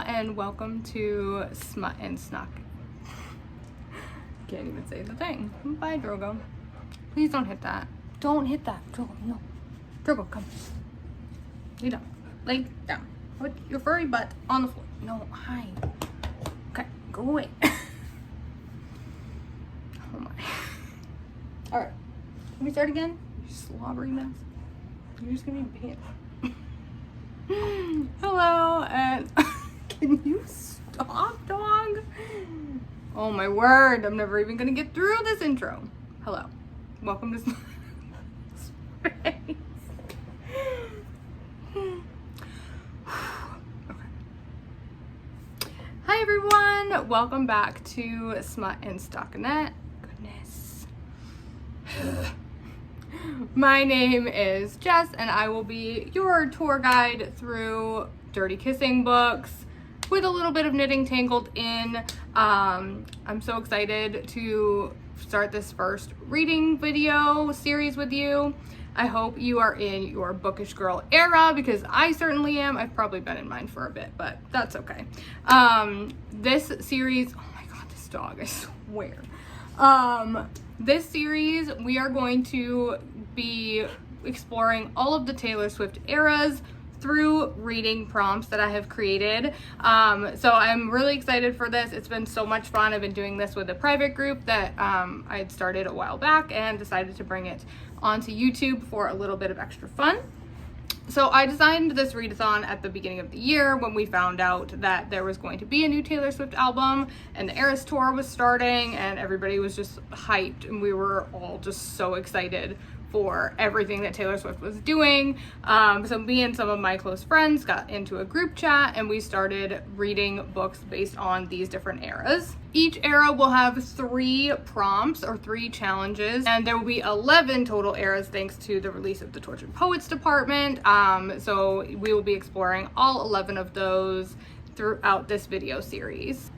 and welcome to Smut and Snuck. Can't even say the thing. Bye, Drogo. Please don't hit that. Don't hit that. Drogo, no. Drogo, come. Lay down. Lay down. Put your furry butt on the floor. No, hi. Okay, go away. Oh my. Alright. Can we start again? You slobbery mess. You're just gonna be pissed. Hello, and can you stop, dog? Oh my word, I'm never even gonna get through this intro. Hello, welcome to Space. Okay. Hi everyone, welcome back to Smut and Stockinette. Goodness. My name is Jess, and I will be your tour guide through dirty kissing books with a little bit of knitting tangled in. I'm so excited to start this first reading video series with you. I hope you are in your bookish girl era, because I certainly am. I've probably been in mine for a bit, but that's okay. This series, oh my god, this dog, I swear. This series, we are going to be exploring all of the Taylor Swift eras through reading prompts that I have created. So I'm really excited for this. It's been so much fun. I've been doing this with a private group that I had started a while back and decided to bring it onto YouTube for a little bit of extra fun. So I designed this readathon at the beginning of the year when we found out that there was going to be a new Taylor Swift album and the Eras Tour was starting, and everybody was just hyped, and we were all just so excited for everything that Taylor Swift was doing. So me and some of my close friends got into a group chat and we started reading books based on these different eras. Each era will have 3 prompts or 3 challenges, and there will be 11 total eras thanks to the release of the Tortured Poets department. So we will be exploring all 11 of those throughout this video series.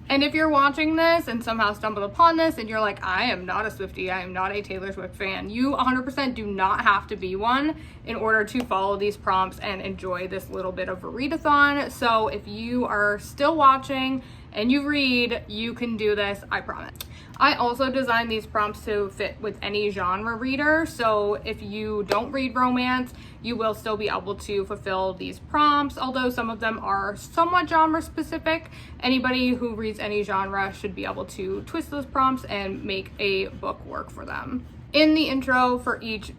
And if you're watching this and somehow stumbled upon this and you're like, I am not a Swiftie, I am not a Taylor Swift fan, you 100% do not have to be one in order to follow these prompts and enjoy this little bit of a readathon. So if you are still watching and you read, you can do this, I promise. I also designed these prompts to fit with any genre reader. So if you don't read romance, you will still be able to fulfill these prompts, although some of them are somewhat genre specific. Anybody who reads any genre should be able to twist those prompts and make a book work for them. In the intro for each,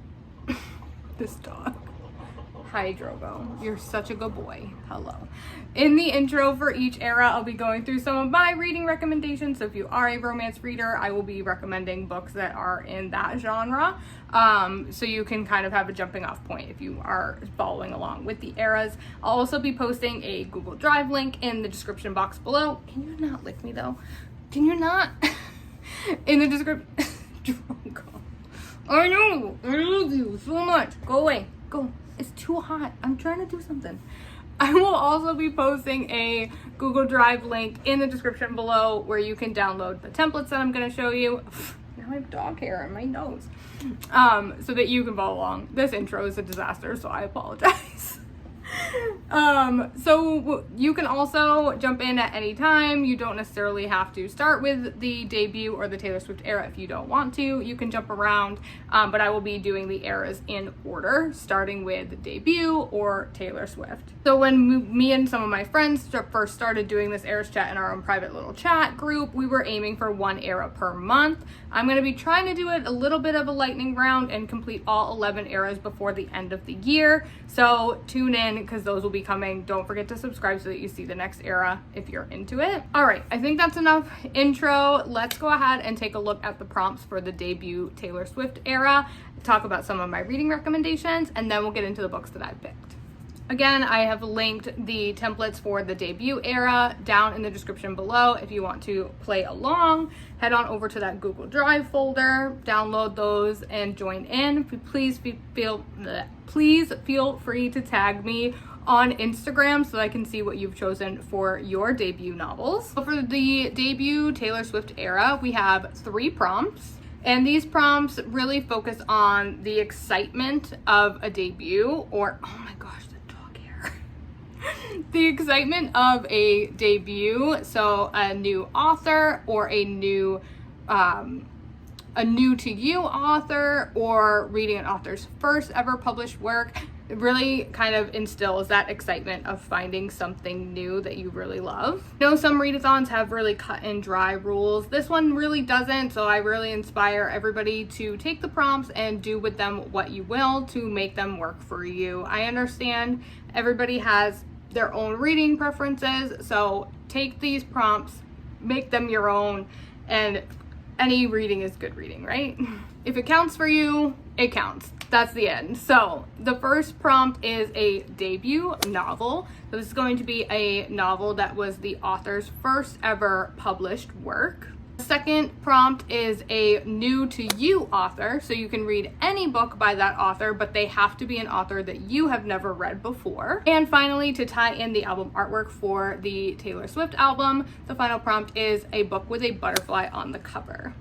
this dog. Hi Drogo, you're such a good boy. Hello. In the intro for each era, I'll be going through some of my reading recommendations. So if you are a romance reader, I will be recommending books that are in that genre. So you can kind of have a jumping off point if you are following along with the eras. I'll also be posting a Google Drive link in the description box below. Can you not lick me though? Can you not? In the description. Drogo. I know, I love you so much. Go away, go. It's too hot. I'm trying to do something. I will also be posting a Google Drive link in the description below where you can download the templates that I'm going to show you. Now I have dog hair on my nose. So that you can follow along. This intro is a disaster, so I apologize. So you can also jump in at any time. You don't necessarily have to start with the debut or the Taylor Swift era if you don't want to. You can jump around, but I will be doing the eras in order, starting with debut or Taylor Swift. So when me and some of my friends first started doing this eras chat in our own private little chat group, we were aiming for 1 era per month. I'm going to be trying to do it a little bit of a lightning round and complete all 11 eras before the end of the year. So tune in, because those will be coming. Don't forget to subscribe so that you see the next era if you're into it. All right, I think that's enough intro. Let's go ahead and take a look at the prompts for the debut Taylor Swift era, talk about some of my reading recommendations, and then we'll get into the books that I've picked. Again, I have linked the templates for the debut era down in the description below. If you want to play along, head on over to that Google Drive folder, download those, and join in. Please feel free to tag me on Instagram so I can see what you've chosen for your debut novels. So for the debut Taylor Swift era, we have 3 prompts. And these prompts really focus on the excitement of a debut, or, oh my gosh, the dog hair. The excitement of a debut, so a new author or a new to you author, or reading an author's first ever published work, it really kind of instills that excitement of finding something new that you really love. You know, some readathons have really cut and dry rules. This one really doesn't, so I really inspire everybody to take the prompts and do with them what you will to make them work for you. I understand everybody has their own reading preferences, so take these prompts, make them your own, and any reading is good reading, right? If it counts for you, it counts. That's the end. So the first prompt is a debut novel. So this is going to be a novel that was the author's first ever published work. The second prompt is a new to you author. So you can read any book by that author, but they have to be an author that you have never read before. And finally, to tie in the album artwork for the Taylor Swift album, the final prompt is a book with a butterfly on the cover.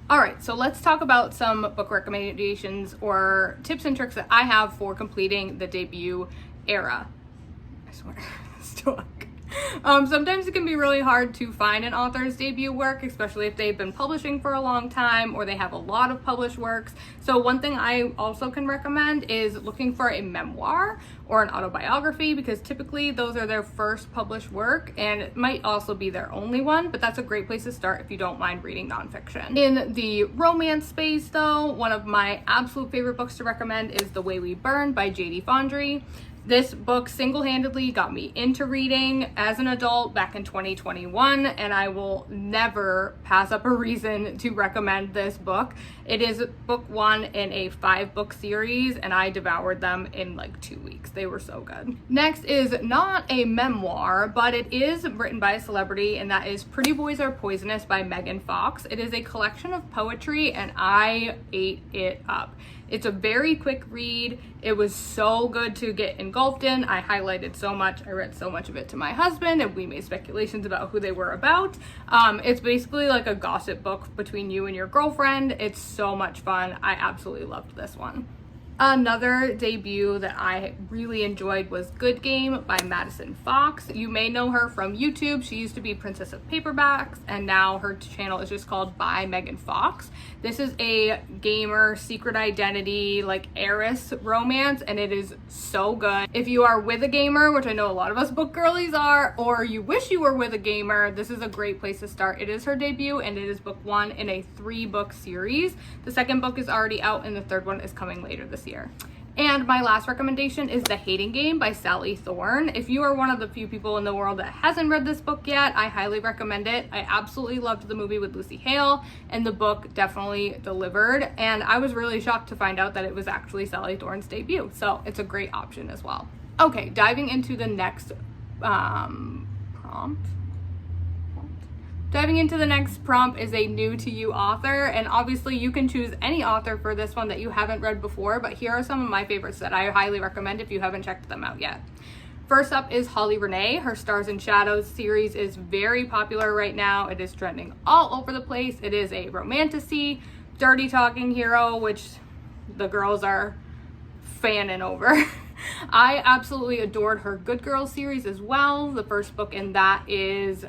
All right, so let's talk about some book recommendations or tips and tricks that I have for completing the debut era. I swear, still sometimes it can be really hard to find an author's debut work, especially if they've been publishing for a long time or they have a lot of published works. So one thing I also can recommend is looking for a memoir or an autobiography, because typically those are their first published work, and it might also be their only one, but that's a great place to start if you don't mind reading nonfiction. In the romance space though, one of my absolute favorite books to recommend is The Way We Burn by J.D. Fondry. This book single-handedly got me into reading as an adult back in 2021, and I will never pass up a reason to recommend this book. It is book one in a 5-book series, and I devoured them in like 2 weeks. They were so good. Next is not a memoir, but it is written by a celebrity, and that is Pretty Boys Are Poisonous by Megan Fox. It is a collection of poetry, and I ate it up. It's a very quick read. It was so good to get engulfed in. I highlighted so much. I read so much of it to my husband, and we made speculations about who they were about. It's basically like a gossip book between you and your girlfriend. It's so much fun. I absolutely loved this one. Another debut that I really enjoyed was Good Game by Madison Fox. You may know her from YouTube. She used to be Princess of Paperbacks, and now her channel is just called By Megan Fox. This is a gamer secret identity, like heiress romance, and it is so good. If you are with a gamer, which I know a lot of us book girlies are, or you wish you were with a gamer, this is a great place to start. It is her debut, and it is book one in a 3-book series. The second book is already out, and the third one is coming later this year. And my last recommendation is The Hating Game by Sally Thorne. If you are one of the few people in the world that hasn't read this book yet, I highly recommend it. I absolutely loved the movie with Lucy Hale, and the book definitely delivered. And I was really shocked to find out that it was actually Sally Thorne's debut. So it's a great option as well. Okay, diving into the next prompt. Diving into the next prompt is a new to you author, and obviously you can choose any author for this one that you haven't read before, but here are some of my favorites that I highly recommend if you haven't checked them out yet. First up is Holly Renee. Her Stars and Shadows series is very popular right now. It is trending all over the place. It is a romantasy, dirty talking hero, which the girls are fanning over. I absolutely adored her Good Girls series as well. The first book in that is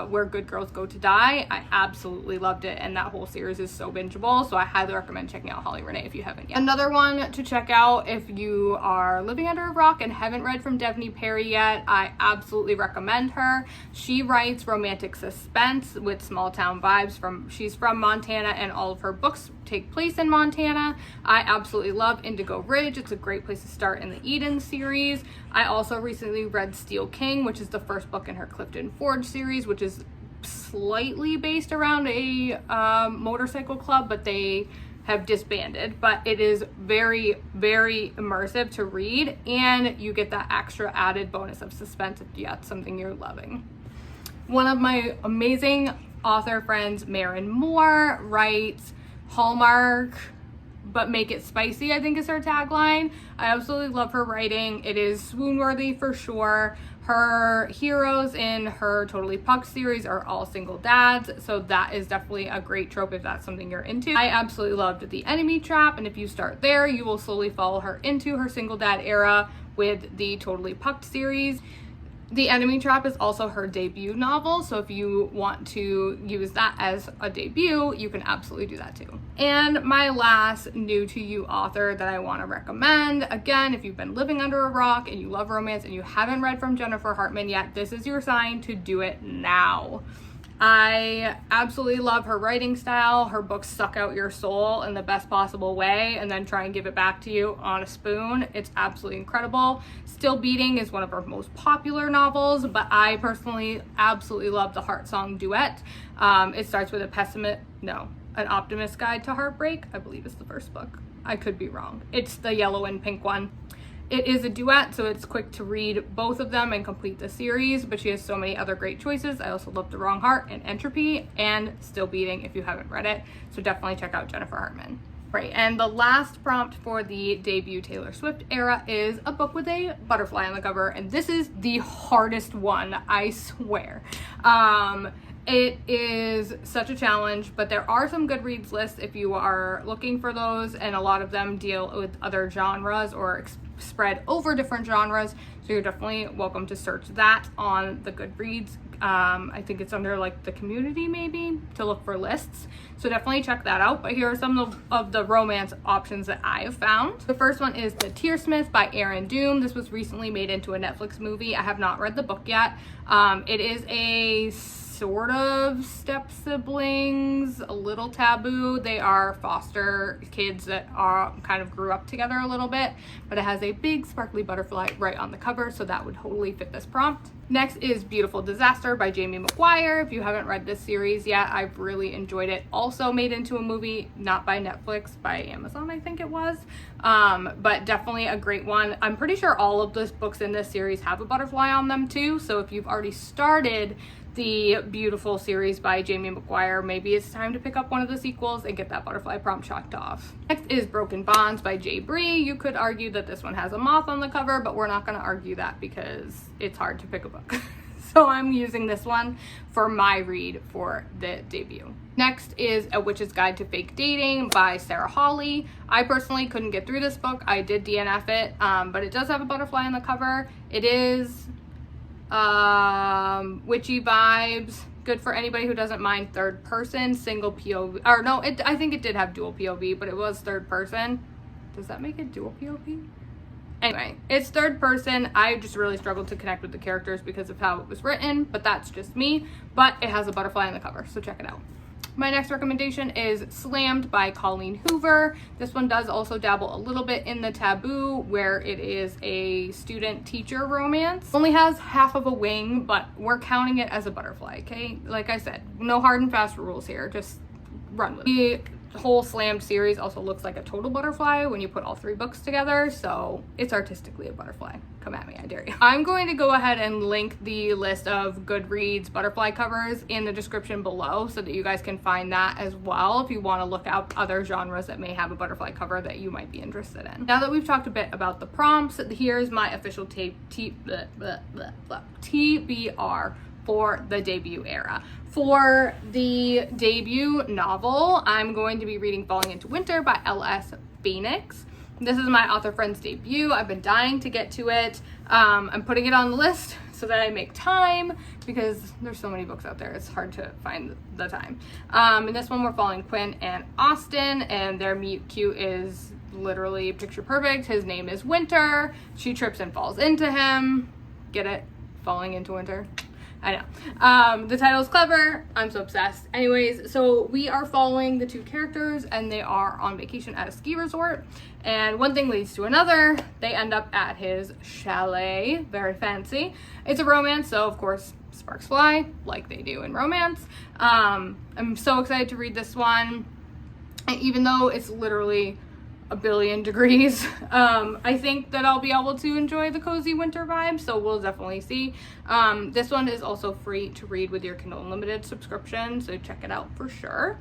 Where Good Girls Go to Die. I absolutely loved it, and that whole series is so bingeable, so I highly recommend checking out Holly Renee if you haven't yet. Another one to check out if you are living under a rock and haven't read from Devney Perry yet, I absolutely recommend her. She writes romantic suspense with small town vibes. She's from Montana, and all of her books take place in Montana. I absolutely love Indigo Ridge. It's a great place to start in the Eden series. I also recently read Steel King, which is the first book in her Clifton Forge series, which is slightly based around a motorcycle club, but they have disbanded. But it is very, very immersive to read, and you get that extra added bonus of suspense if that's something you're loving. One of my amazing author friends, Marin Moore, writes Hallmark, but make it spicy, I think is her tagline. I absolutely love her writing. It is swoon-worthy for sure. Her heroes in her Totally Pucked series are all single dads, so that is definitely a great trope if that's something you're into. I absolutely loved The Enemy Trap, and if you start there, you will slowly follow her into her single dad era with the Totally Pucked series. The Enemy Trap is also her debut novel, so if you want to use that as a debut, you can absolutely do that too. And my last new to you author that I want to recommend, again, if you've been living under a rock and you love romance and you haven't read from Jennifer Hartman yet, this is your sign to do it now. I absolutely love her writing style. Her books suck out your soul in the best possible way and then try and give it back to you on a spoon. It's absolutely incredible. Still Beating is one of her most popular novels, but I personally absolutely love the Heart Song Duet. It starts with an Optimist Guide to Heartbreak, I believe is the first book. I could be wrong. It's the yellow and pink one. It is a duet, so it's quick to read both of them and complete the series, but she has so many other great choices. I also love The Wrong Heart and Entropy and Still Beating if you haven't read it, so definitely check out Jennifer Hartman. Right, and the last prompt for the debut Taylor Swift era is a book with a butterfly on the cover, and this is the hardest one, I swear. It is such a challenge, but there are some Goodreads lists if you are looking for those, and a lot of them deal with other genres or spread over different genres, so you're definitely welcome to search that on the Goodreads. I think it's under like the community maybe to look for lists, so definitely check that out. But here are some of the romance options that I have found. The first one is The Tearsmith by Aaron Doom. This was recently made into a Netflix movie. I have not read the book yet. It is a sort of step siblings, a little taboo. They are foster kids that are kind of grew up together a little bit, but it has a big sparkly butterfly right on the cover, so that would totally fit this prompt. Next is Beautiful Disaster by Jamie McGuire. If you haven't read this series yet, I've really enjoyed it. Also made into a movie, not by Netflix, by Amazon, I think it was. But definitely a great one. I'm pretty sure all of the books in this series have a butterfly on them too, so if you've already started the Beautiful series by Jamie McGuire, maybe it's time to pick up one of the sequels and get that butterfly prompt checked off. Next is Broken Bonds by Jay Bree. You could argue that this one has a moth on the cover, but we're not going to argue that because it's hard to pick a book. So I'm using this one for my read for the debut. Next is A Witch's Guide to Fake Dating by Sarah Hawley. I personally couldn't get through this book. I did DNF it, but it does have a butterfly on the cover. It is witchy vibes, good for anybody who doesn't mind third person, single POV, or no, I think it did have dual POV, but it was third person. Does that make it dual POV? Anyway, it's third person. I just really struggled to connect with the characters because of how it was written, but that's just me. But it has a butterfly on the cover, so check it out. My next recommendation is Slammed by Colleen Hoover. This one does also dabble a little bit in the taboo, where it is a student-teacher romance. Only has half of a wing, but we're counting it as a butterfly, okay? Like I said, no hard and fast rules here, just run with it. The whole Slammed series also looks like a total butterfly when you put all 3 books together, so it's artistically a butterfly. Come at me, I dare you. I'm going to go ahead and link the list of Goodreads butterfly covers in the description below so that you guys can find that as well if you want to look up other genres that may have a butterfly cover that you might be interested in. Now that we've talked a bit about the prompts, here's my official TBR for the debut era. For the debut novel, I'm going to be reading Falling into Winter by L.S. Phoenix. This is my author friend's debut. I've been dying to get to it. I'm putting it on the list so that I make time because there's so many books out there. It's hard to find the time. In this one, we're following Quinn and Austin, and their meet cute is literally picture perfect. His name is Winter. She trips and falls into him. Get it? Falling into winter. I know. The title is clever. I'm so obsessed. Anyways, so we are following the 2 characters and they are on vacation at a ski resort. And one thing leads to another. They end up at his chalet. Very fancy. It's a romance, so of course sparks fly like they do in romance. I'm so excited to read this one. And even though it's literally a billion degrees, I think that I'll be able to enjoy the cozy winter vibe, so we'll definitely see. This one is also free to read with your Kindle Unlimited subscription, so check it out for sure.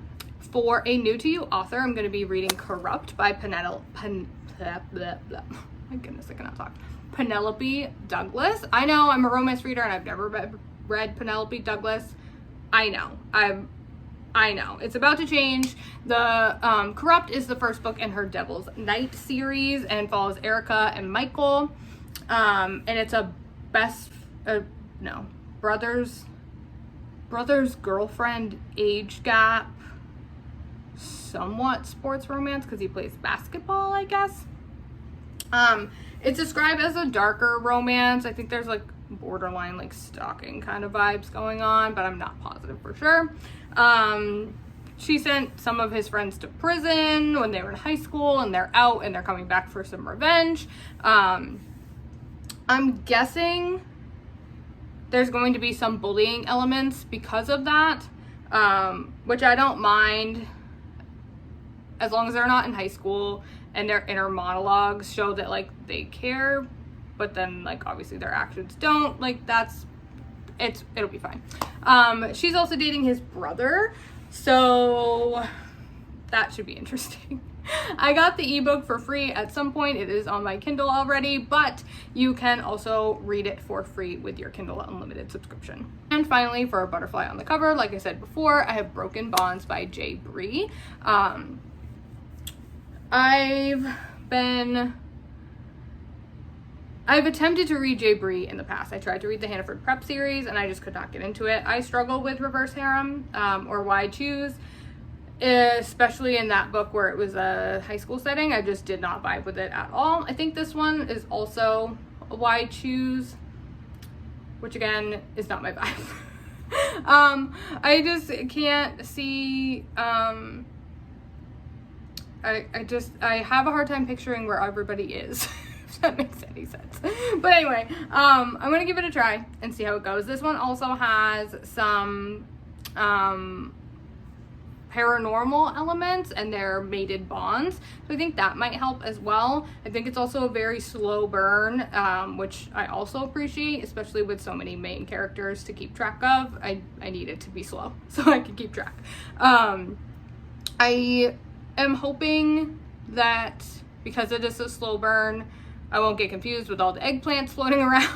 For a new to you author, I'm going to be reading Corrupt by my goodness, I cannot talk. Penelope Douglas. I know I'm a romance reader and I've never read Penelope Douglas. I know it's about to change. The Corrupt is the first book in her Devil's Night series and follows Erica and Michael, and it's a best no, brother's girlfriend age gap, somewhat sports romance because he plays basketball, I guess. It's described as a darker romance. I think there's like borderline like stalking kind of vibes going on, but I'm not positive for sure. She sent some of his friends to prison when they were in high school, and they're out and they're coming back for some revenge. I'm guessing there's going to be some bullying elements because of that, which I don't mind as long as they're not in high school and their inner monologues show that like they care, but then like obviously their actions don't. Like it'll be fine. She's also dating his brother, so that should be interesting. I got the ebook for free at some point. It is on my Kindle already, but you can also read it for free with your Kindle Unlimited subscription. And finally, for a butterfly on the cover, like I said before, I have Broken Bonds by J. Bree. I've attempted to read J. Bree in the past. I tried to read the Hannaford Prep series and I just could not get into it. I struggle with reverse harem, or why choose, especially in that book where it was a high school setting. I just did not vibe with it at all. I think this one is also a why choose, which again is not my vibe. I just can't see, I have a hard time picturing where everybody is. If that makes any sense. But anyway, I'm gonna give it a try and see how it goes. This one also has some paranormal elements and their mated bonds, so I think that might help as well. I think it's also a very slow burn, which I also appreciate, especially with so many main characters to keep track of. I need it to be slow so I can keep track. I am hoping that because it is a slow burn, I won't get confused with all the eggplants floating around.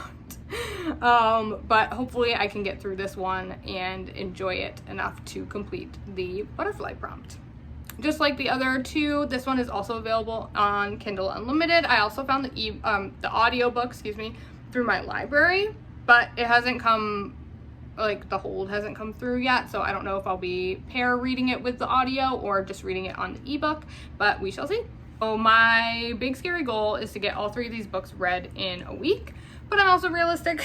But hopefully I can get through this one and enjoy it enough to complete the butterfly prompt. Just like the other two, this one is also available on Kindle Unlimited. I also found the audiobook, through my library, but it hasn't come, like the hold hasn't come through yet, so I don't know if I'll be pair reading it with the audio or just reading it on the ebook, but we shall see. So my big scary goal is to get all three of these books read in a week, but I'm also realistic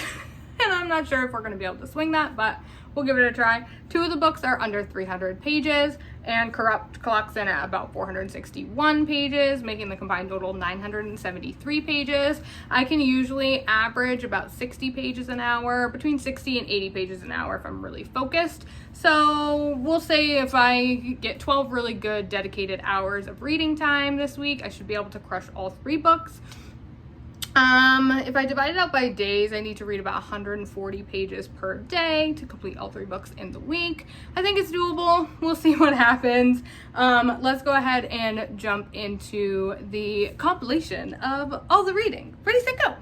and I'm not sure if we're going to be able to swing that, but we'll give it a try. Two of the books are under 300 pages, and Corrupt clocks in at about 461 pages, making the combined total 973 pages. I can usually average about 60 pages an hour, between 60 and 80 pages an hour if I'm really focused. So we'll say if I get 12 really good dedicated hours of reading time this week, I should be able to crush all three books. If I divide it out by days, I need to read about 140 pages per day to complete all three books in the week. I think it's doable. We'll see what happens. Let's go ahead and jump into the compilation of all the reading. Ready, set, go!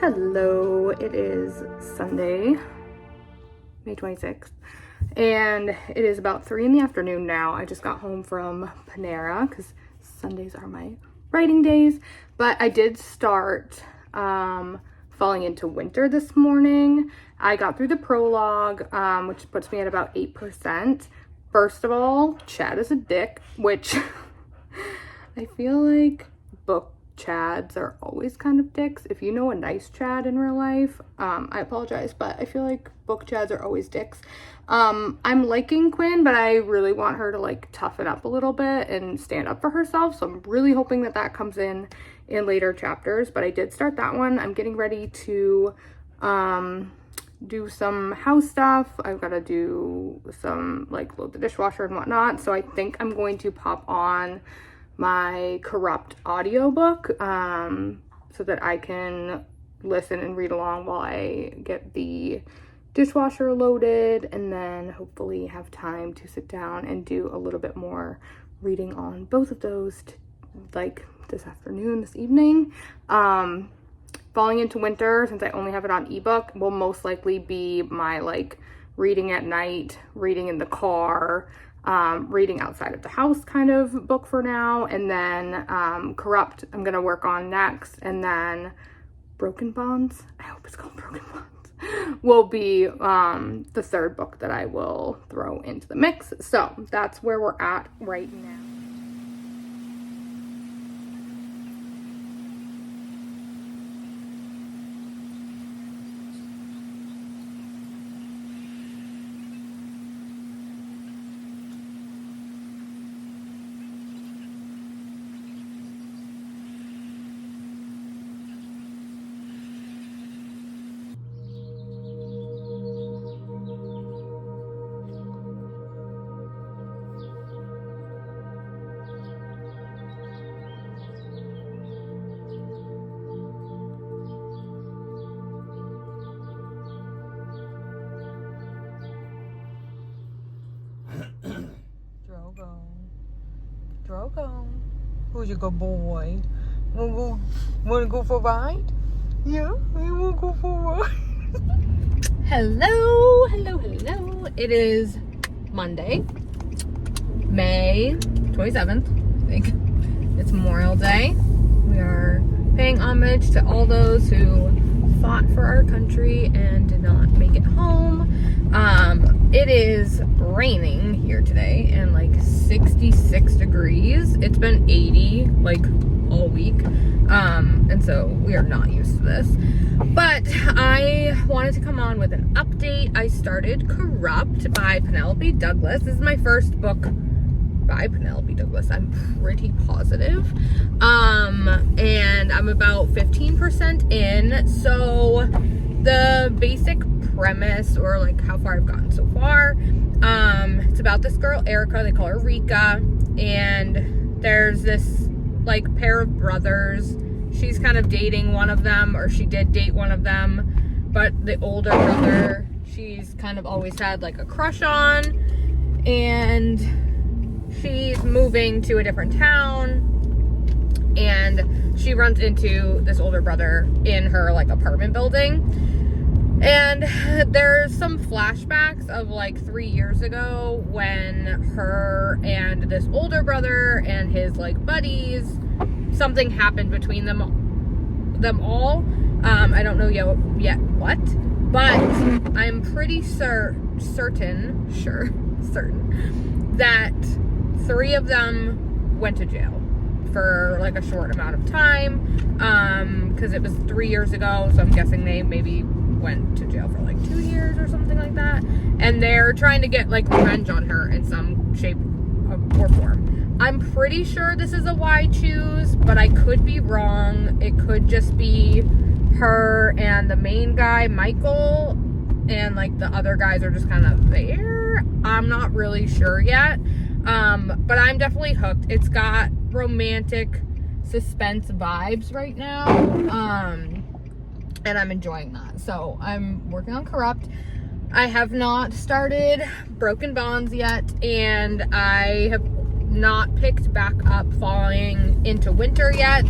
Hello, it is Sunday, May 26th. And it is about 3 in the afternoon now. I just got home from Panera because Sundays are my writing days. But I did start Falling Into Winter this morning. I got through the prologue, which puts me at about 8%. First of all, Chad is a dick, which I feel like book Chads are always kind of dicks. If you know a nice Chad in real life, I apologize, but I feel like book Chads are always dicks. I'm liking Quinn, but I really want her to like toughen up a little bit and stand up for herself. So I'm really hoping that that comes in later chapters, but I did start that one. I'm getting ready to do some house stuff. I've got to do some like load the dishwasher and whatnot. So I think I'm going to pop on my Corrupt audiobook so that I can listen and read along while I get the dishwasher loaded, and then hopefully have time to sit down and do a little bit more reading on both of those like this afternoon, this evening. Falling Into Winter, since I only have it on ebook, will most likely be my like reading at night, reading in the car, reading outside of the house kind of book for now. And then Corrupt I'm gonna work on next, and then Broken Bonds, I hope it's called Broken Bonds, will be the third book that I will throw into the mix. So that's where we're at right now. Drogo, who's your good boy? Wanna go for a ride? Yeah, you wanna go for a ride? Hello. It is Monday, May 27th, I think. It's Memorial Day. We are paying homage to all those who fought for our country and did not make it home. It is raining here today and like 66 degrees. It's been 80 like all week. And so we are not used to this. But I wanted to come on with an update. I started Corrupt by Penelope Douglas. This is my first book by Penelope Douglas, I'm pretty positive. And I'm about 15% in. So the basic premise, or like how far I've gotten so far, it's about this girl Erica, they call her Rika, and there's this like pair of brothers. She's kind of dating one of them, or she did date one of them, but the older brother she's kind of always had like a crush on, and she's moving to a different town, and she runs into this older brother in her like apartment building. And there's some flashbacks of like 3 years ago when her and this older brother and his like buddies, something happened between them all. I don't know yet what, but I'm pretty certain that 3 of them went to jail for like a short amount of time, because it was 3 years ago, so I'm guessing they maybe went to jail for like 2 years or something like that, and they're trying to get like revenge on her in some shape or form. I'm pretty sure this is a why choose, but I could be wrong. It could just be her and the main guy Michael, and like the other guys are just kind of there. I'm not really sure yet, but I'm definitely hooked. It's got romantic suspense vibes right now, and I'm enjoying that. So I'm working on Corrupt. I have not started Broken Bonds yet, and I have not picked back up falling into winter yet.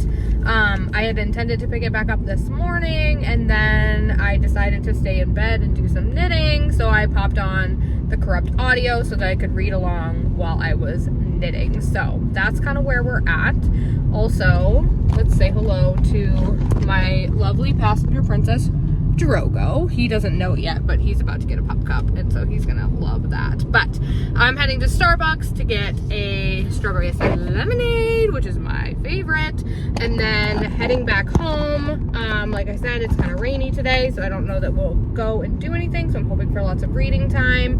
I had intended to pick it back up this morning, and then I decided to stay in bed and do some knitting, so I popped on the Corrupt audio so that I could read along while I was knitting. So that's kind of where we're at. Also, let's say hello to my lovely passenger princess, Drogo. He doesn't know it yet, but he's about to get a pup cup, and so he's gonna love that. But I'm heading to Starbucks to get a strawberry acai lemonade, which is my favorite, and then heading back home. Like I said, it's kind of rainy today, so I don't know that we'll go and do anything, so I'm hoping for lots of reading time.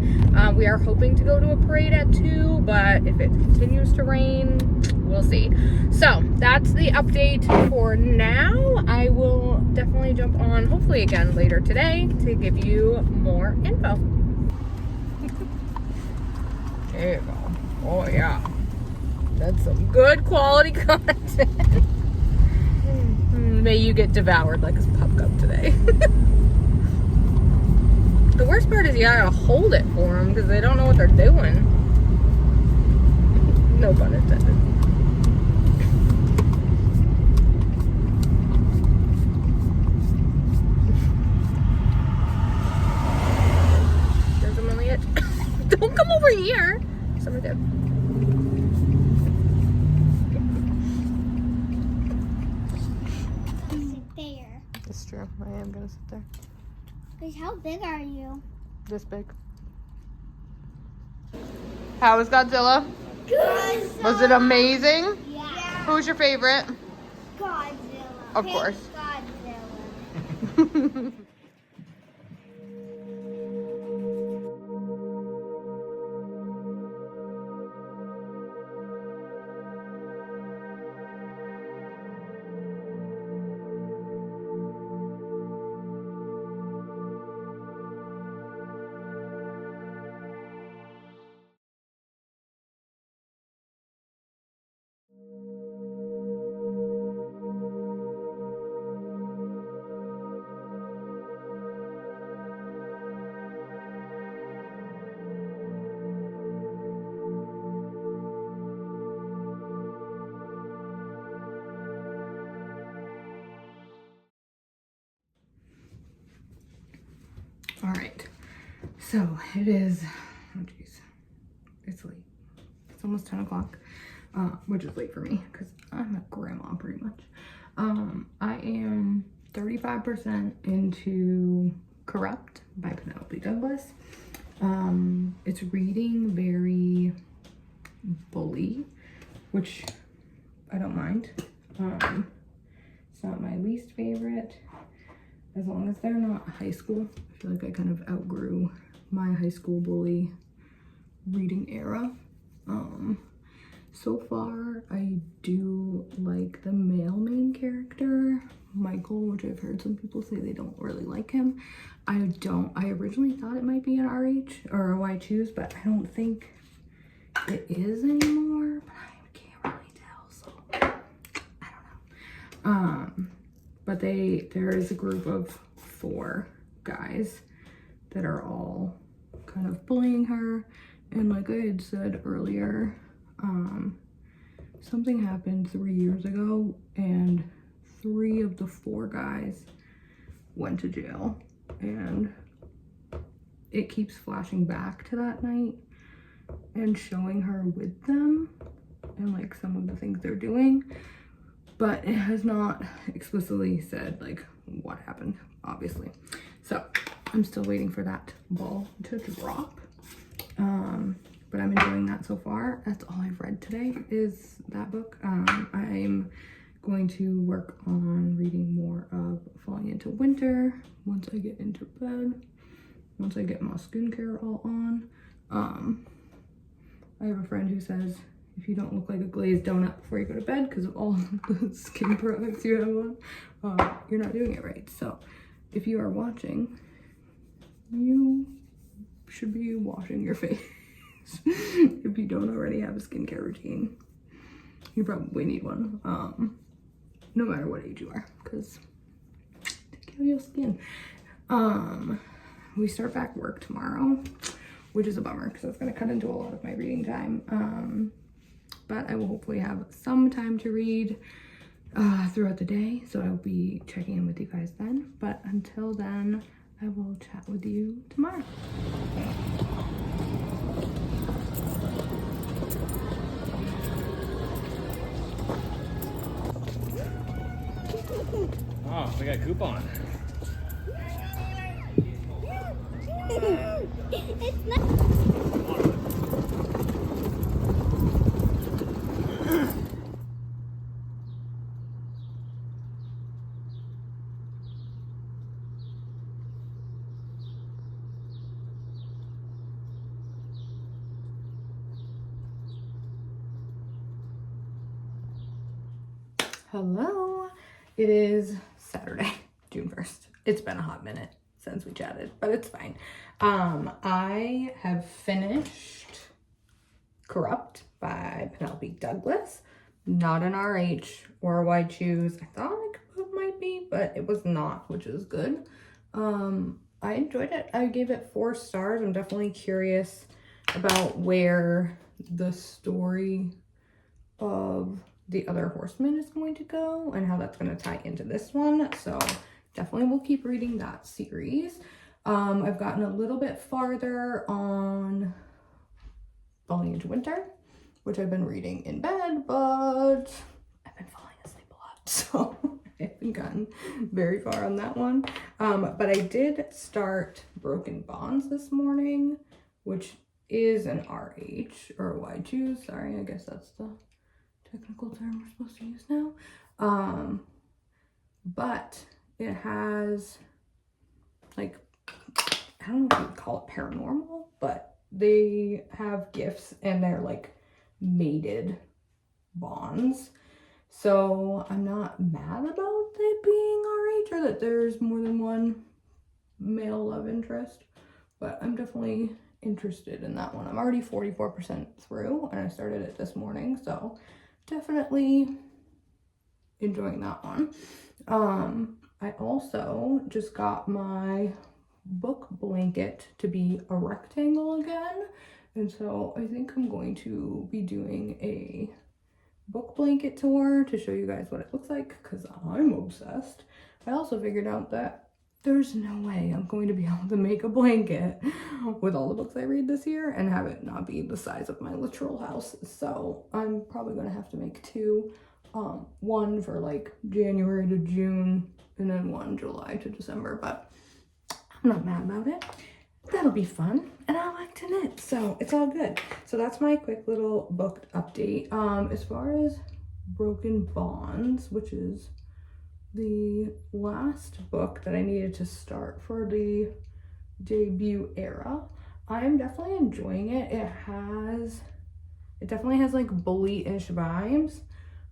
We are hoping to go to a parade at 2, but if it continues to rain, we'll see. So that's the update for now. I will definitely jump on hopefully again later today to give you more info. There you go. Oh yeah, that's some good quality content. May you get devoured like a pup cup today. The worst part is you gotta hold it for them because they don't know what they're doing. No pun intended. Don't come over here. Somebody did. Sit there. It's true. I am gonna sit there. Wait, how big are you? This big. How was Godzilla? Good. Was it amazing? Yeah. Who's your favorite? Godzilla. Of Pink course. Godzilla. All right. So it is, oh geez, it's late. It's almost 10 o'clock, which is late for me because I'm a grandma pretty much. I am 35% into Corrupt by Penelope Douglas. It's reading very bully, which I don't mind. It's not my least favorite, as long as they're not high school. I feel like I kind of outgrew my high school bully reading era. So far, I do like the male main character, Michael, which I've heard some people say they don't really like him. I originally thought it might be an RH or a Y choose, but I don't think it is anymore, but I can't really tell, so I don't know. But there is a group of 4 guys that are all kind of bullying her, and like I had said earlier, something happened 3 years ago and 3 of the 4 guys went to jail, and it keeps flashing back to that night and showing her with them and like some of the things they're doing, but it has not explicitly said like what happened, obviously. So I'm still waiting for that ball to drop. But I'm enjoying that so far. That's all I've read today is that book. I'm going to work on reading more of Falling into Winter once I get into bed, once I get my skincare all on. I have a friend who says if you don't look like a glazed donut before you go to bed because of all the skin products you have on, you're not doing it right. So if you are watching, you should be washing your face. If you don't already have a skincare routine, you probably need one, no matter what age you are, because take care of your skin. We start back work tomorrow, which is a bummer because that's going to cut into a lot of my reading time. but I will hopefully have some time to read throughout the day. So I'll be checking in with you guys then. But until then, I will chat with you tomorrow. Oh, we got a coupon. It's not. Hello, it is Saturday, June 1st. It's been a hot minute since we chatted, but it's fine. I have finished Corrupt by Penelope Douglas. Not an RH or a Why Choose. I thought it might be, but it was not, which is good. I enjoyed it. I gave it 4 stars. I'm definitely curious about where the story of The Other Horseman is going to go and how that's going to tie into this one. So definitely we'll keep reading that series. I've gotten a little bit farther on Falling into Winter, which I've been reading in bed, but I've been falling asleep a lot, so I haven't gotten very far on that one. But I did start Broken Bonds this morning, which is an RH or a Why Choose. Sorry, I guess that's the technical term we're supposed to use now. But it has, like, I don't know if you'd call it paranormal, but they have gifts and they're like mated bonds. So I'm not mad about it being RH or that there's more than one male love interest, but I'm definitely interested in that one. I'm already 44% through and I started it this morning, so definitely enjoying that one. I also just got my book blanket to be a rectangle again, and so I think I'm going to be doing a book blanket tour to show you guys what it looks like because I'm obsessed. I also figured out that there's no way I'm going to be able to make a blanket with all the books I read this year and have it not be the size of my literal house. So I'm probably going to have to make 2, one for like January to June and then one July to December, but I'm not mad about it. That'll be fun, and I like to knit, so it's all good. So that's my quick little book update. As far as Broken Bonds, which is the last book that I needed to start for the debut era, I'm definitely enjoying it. It definitely has like bully-ish vibes,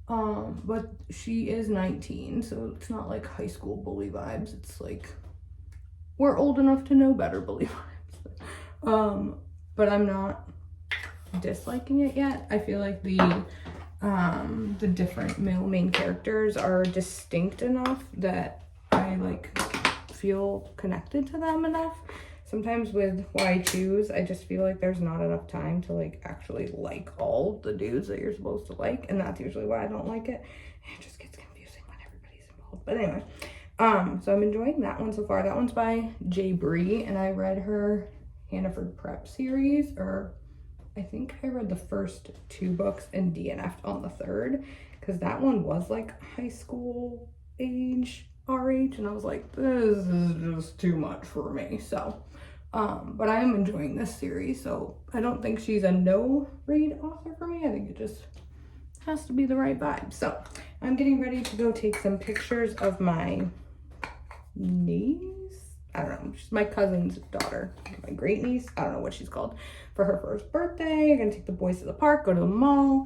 but she is 19, so it's not like high school bully vibes. It's like we're old enough to know better bully vibes. But I'm not disliking it yet. I feel like the different male main characters are distinct enough that I like feel connected to them enough. Sometimes with Why Choose, I just feel like there's not enough time to like actually like all the dudes that you're supposed to like, and that's usually why I don't like it. It just gets confusing when everybody's involved. But anyway, so I'm enjoying that one so far. That one's by J. Bree, and I read her Hannaford Prep series, or I think I read the first 2 books and DNF'd on the 3rd, because that one was like high school age RH, and I was like, this is just too much for me. So but I am enjoying this series, so I don't think she's a no read author for me. I think it just has to be the right vibe. So I'm getting ready to go take some pictures of my niece. I don't know, she's my cousin's daughter, my great niece. I don't know what she's called, for her first birthday. I'm gonna take the boys to the park, go to the mall.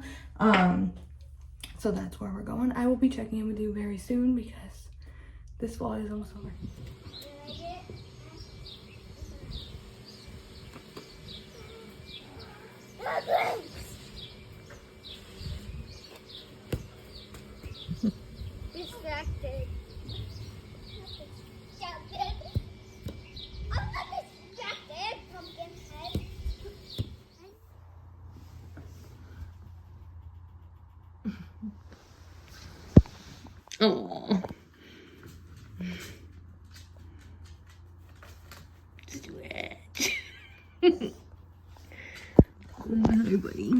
So that's where we're going. I will be checking in with you very soon because this vlog is almost over. Distracted. I'm not distracted, pumpkin head. Hi, buddy.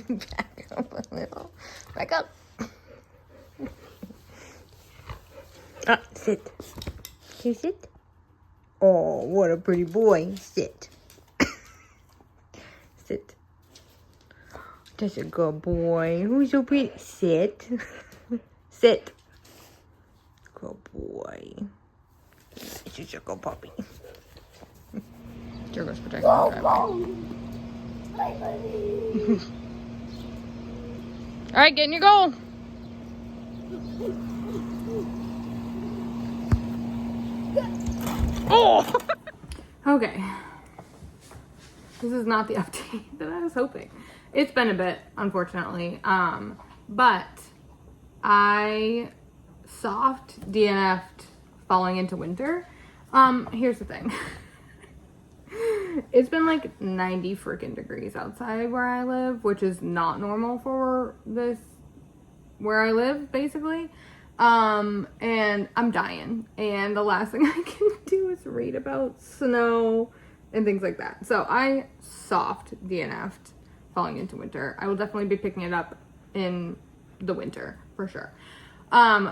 Back up a little. Back up. Sit. Can you sit? Oh, what a pretty boy. Sit. Sit. That's a good boy. Who's so pretty? Sit. Sit. Good boy. It's just a good puppy. Here goes protecting the driveway. All right, get in your goal. Oh! Okay. This is not the update that I was hoping. It's been a bit, unfortunately. But I soft DNF'd falling into winter. Here's the thing. It's been like 90 freaking degrees outside where I live, which is not normal for this, where I live, basically. And I'm dying. And the last thing I can do is read about snow and things like that. So I soft DNF'd falling into winter. I will definitely be picking it up in the winter, for sure.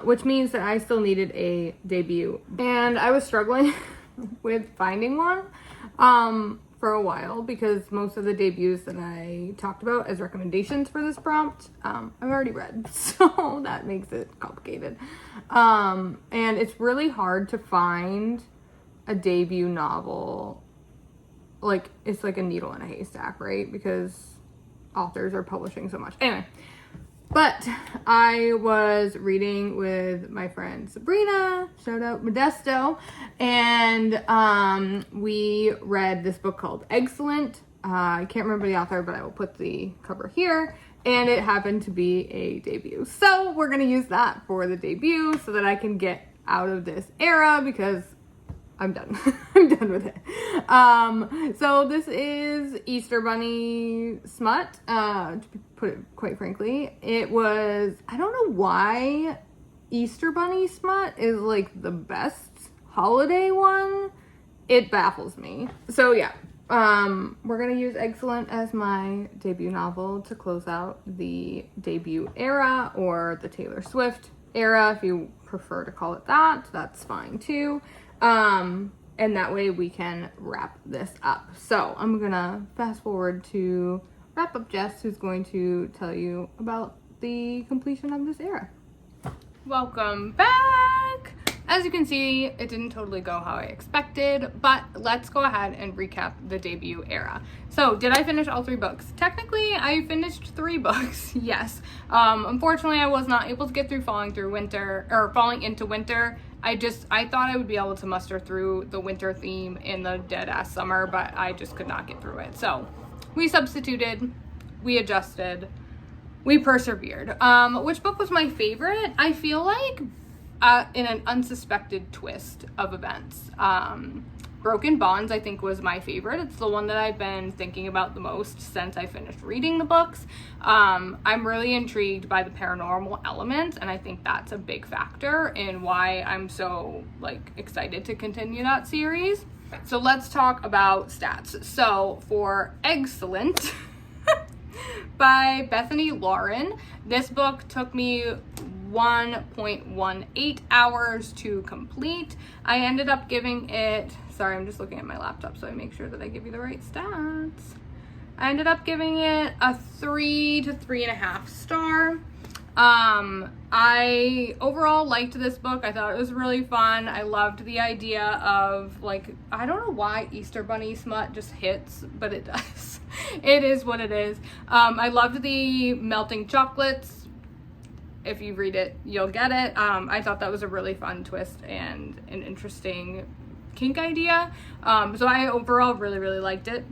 Which means that I still needed a debut. And I was struggling with finding one for a while because most of the debuts that I talked about as recommendations for this prompt, I've already read, so that makes it complicated. And it's really hard to find a debut novel. Like, it's like a needle in a haystack, right? Because authors are publishing so much. Anyway. But I was reading with my friend Sabrina, shout out Modesto, and we read this book called Excellent. I can't remember the author, but I will put the cover here, and it happened to be a debut. So we're going to use that for the debut so that I can get out of this era because I'm done. I'm done with it. So this is Easter Bunny smut, to put it quite frankly. It was, I don't know why Easter Bunny smut is like the best holiday one. It baffles me. So yeah, we're gonna use Excellent as my debut novel to close out the debut era, or the Taylor Swift era, if you prefer to call it that. That's fine too. And that way we can wrap this up. So I'm gonna fast forward to wrap up Jess, who's going to tell you about the completion of this era. Welcome back! As you can see, it didn't totally go how I expected, but let's go ahead and recap the debut era. So, did I finish all 3 books? Technically, I finished 3 books, yes. Unfortunately, I was not able to get through Falling into Winter. I thought I would be able to muster through the winter theme in the dead-ass summer, but I just could not get through it. So, we substituted, we adjusted, we persevered. Which book was my favorite? I feel like in an unsuspected twist of events. Broken Bonds, I think, was my favorite. It's the one that I've been thinking about the most since I finished reading the books. I'm really intrigued by the paranormal element, and I think that's a big factor in why I'm so excited to continue that series. So let's talk about stats. So for Excellent by Bethany Lauren, this book took me 1.18 hours to complete. I ended up giving it, sorry, I'm just looking at my laptop so I make sure that I give you the right stats. I ended up giving it a 3 to 3.5 star. I overall liked this book. I thought it was really fun. I loved the idea of, I don't know why Easter Bunny smut just hits, but it does. It is what it is. I loved the melting chocolates. If you read it, you'll get it. I thought that was a really fun twist and an interesting kink idea. So I overall really, really liked it.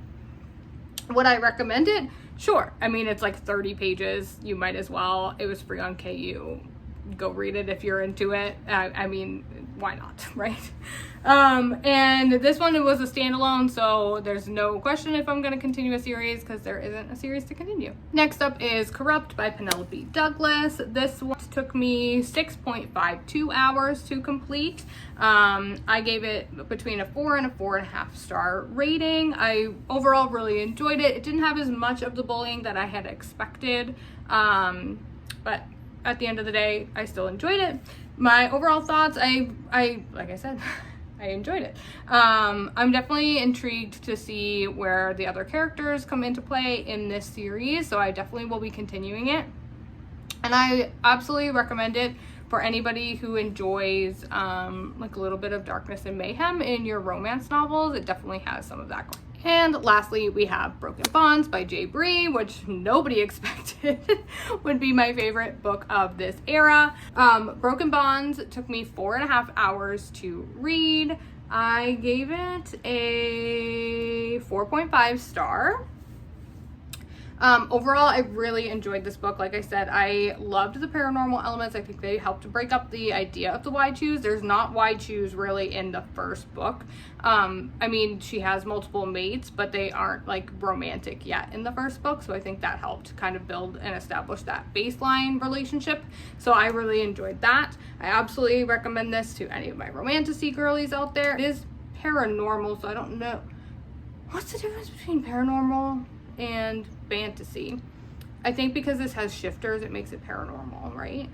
Would I recommend it? Sure. I mean, it's 30 pages. You might as well. It was free on KU. go read it if you're into it. I mean, why not, right? And this one, it was a standalone, so there's no question if I'm going to continue a series because there isn't a series to continue. Next up is Corrupt by Penelope Douglas. This one took me 6.52 hours to complete. I gave it between a 4 and a 4.5 star rating. I overall really enjoyed it. It didn't have as much of the bullying that I had expected, but at the end of the day, I still enjoyed it. My overall thoughts, I like I said, I enjoyed it. I'm definitely intrigued to see where the other characters come into play in this series, so I definitely will be continuing it. And I absolutely recommend it for anybody who enjoys like a little bit of darkness and mayhem in your romance novels. It definitely has some of that going. And lastly, we have Broken Bonds by J. Bree, which nobody expected would be my favorite book of this era. Broken Bonds took me 4.5 hours to read. I gave it a 4.5 star. Overall, I really enjoyed this book. Like I said, I loved the paranormal elements. I think they helped to break up the idea of the why choose. There's not why choose really in the first book. I mean, she has multiple mates, but they aren't like romantic yet in the first book. So I think that helped kind of build and establish that baseline relationship. So I really enjoyed that. I absolutely recommend this to any of my romantasy girlies out there. It is paranormal, so I don't know. What's the difference between paranormal and fantasy? I think because this has shifters, it makes it paranormal, right?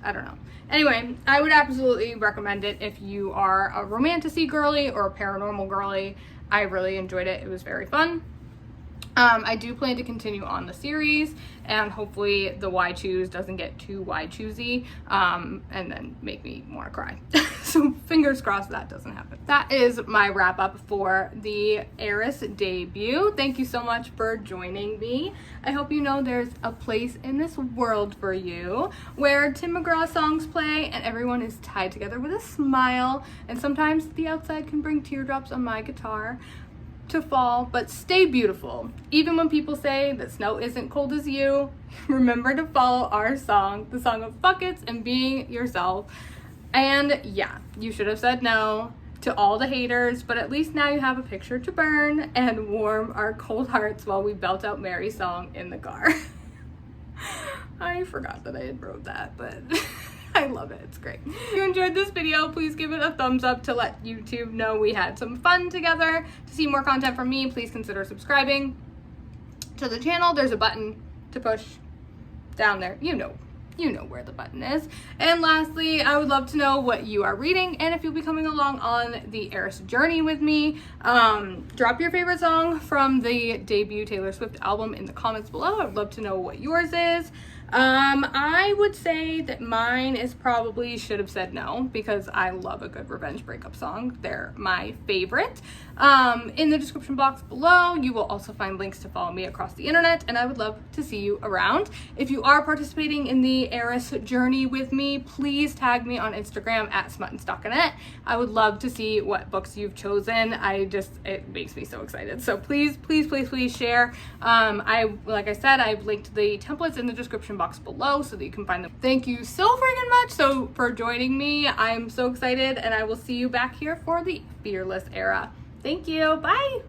I don't know. Anyway, I would absolutely recommend it if you are a romantasy girly or a paranormal girly. I really enjoyed it. It was very fun. I do plan to continue on the series, and hopefully the why choose doesn't get too why choosy and then make me want to cry. So fingers crossed that doesn't happen. That is my wrap up for the Heiress debut. Thank you so much for joining me. I hope you know there's a place in this world for you where Tim McGraw songs play and everyone is tied together with a smile, and sometimes the outside can bring teardrops on my guitar to fall, but stay beautiful. Even when people say that snow isn't cold as you, remember to follow our song, the song of buckets and being yourself. And yeah, you should have said no to all the haters, but at least now you have a picture to burn and warm our cold hearts while we belt out Mary's song in the car. I forgot that I had wrote that, but I love it. It's great. If you enjoyed this video, please give it a thumbs up to let YouTube know we had some fun together. To see more content from me, please consider subscribing to the channel. There's a button to push down there. You know where the button is. And lastly, I would love to know what you are reading and if you'll be coming along on the Heiress journey with me. Drop your favorite song from the debut Taylor Swift album in the comments below. I'd love to know what yours is. I would say that mine is probably Should Have Said No, because I love a good revenge breakup song. They're my favorite. In the description box below, you will also find links to follow me across the internet, and I would love to see you around. If you are participating in the Heiress journey with me, please tag me on Instagram at smutandstockinette. I would love to see what books you've chosen. It makes me so excited. So please share. Like I said, I've linked the templates in the description box below so that you can find them. Thank you so freaking much for joining me. I'm so excited, and I will see you back here for the Fearless era. Thank you. Bye.